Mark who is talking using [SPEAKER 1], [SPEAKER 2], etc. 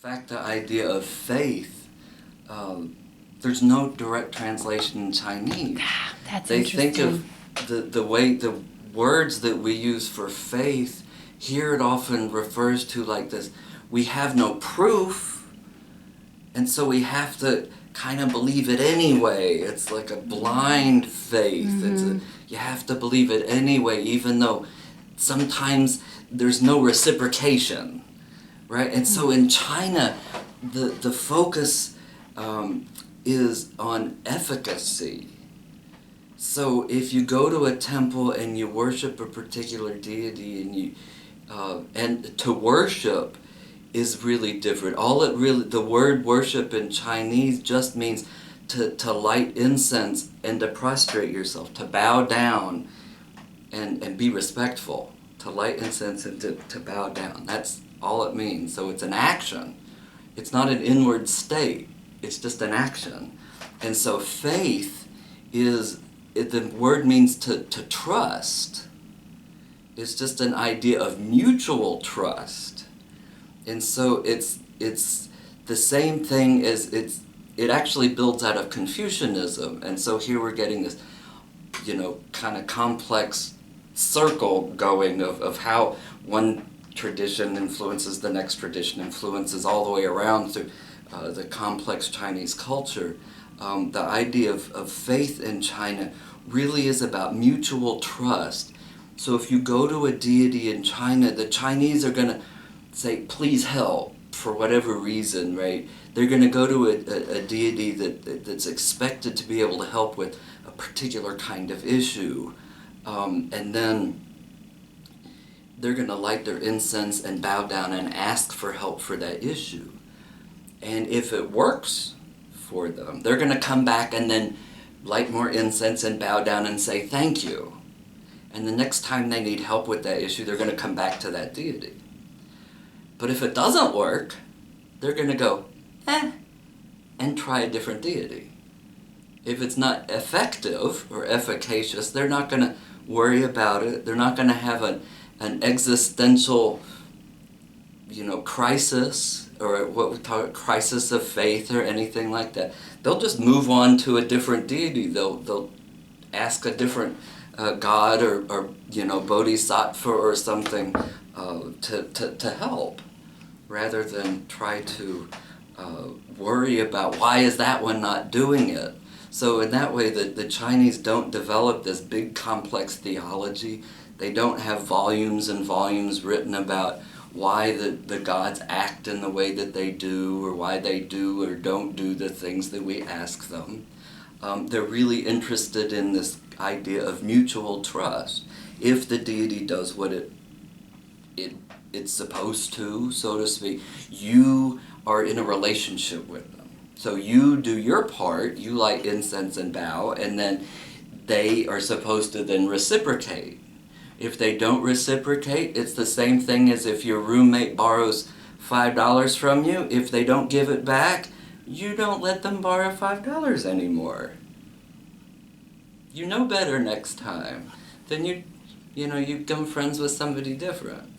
[SPEAKER 1] fact, the idea of faith, there's no direct translation in Chinese.
[SPEAKER 2] That's
[SPEAKER 1] They
[SPEAKER 2] interesting.
[SPEAKER 1] think of the way the words that we use for faith, here it often refers to like this, we have no proof, and so we have to kind of believe it anyway. It's like a blind faith. You have to believe it anyway, even though sometimes there's no reciprocation, right? And so in China, the focus is on efficacy. So if you go to a temple and you worship a particular deity, and to worship is really different. The word worship in Chinese just means to light incense and to prostrate yourself, to bow down and be respectful, to light incense and to bow down. That's all it means. So it's an action. It's not an inward state. It's just an action. And so faith the word means to trust. It's just an idea of mutual trust. And so it's the same thing as it actually builds out of Confucianism. And so here we're getting this, kind of complex circle going of how one tradition influences the next tradition, influences all the way around through the complex Chinese culture. The idea of faith in China really is about mutual trust. So if you go to a deity in China, the Chinese are going to say, please help, for whatever reason, right? They're going to go to a deity that's expected to be able to help with a particular kind of issue. And then they're going to light their incense and bow down and ask for help for that issue. And if it works for them, they're going to come back and then light more incense and bow down and say thank you. And the next time they need help with that issue, they're going to come back to that deity. But if it doesn't work, they're going to go, and try a different deity. If it's not effective or efficacious, they're not going to worry about it. They're not going to have an existential, crisis, or what we call a crisis of faith or anything like that. They'll just move on to a different deity. They'll ask a different god or bodhisattva or something to help, rather than try to worry about why is that one not doing it. So in that way, the Chinese don't develop this big complex theology. They don't have volumes and volumes written about why the gods act in the way that they do, or why they do or don't do the things that we ask them. They're really interested in this idea of mutual trust. If the deity does what it's supposed to, so to speak, you are in a relationship with them. So you do your part, you light incense and bow, and then they are supposed to then reciprocate. If they don't reciprocate, it's the same thing as if your roommate borrows $5 from you. If they don't give it back, you don't let them borrow $5 anymore. You know better next time. Then you become friends with somebody different.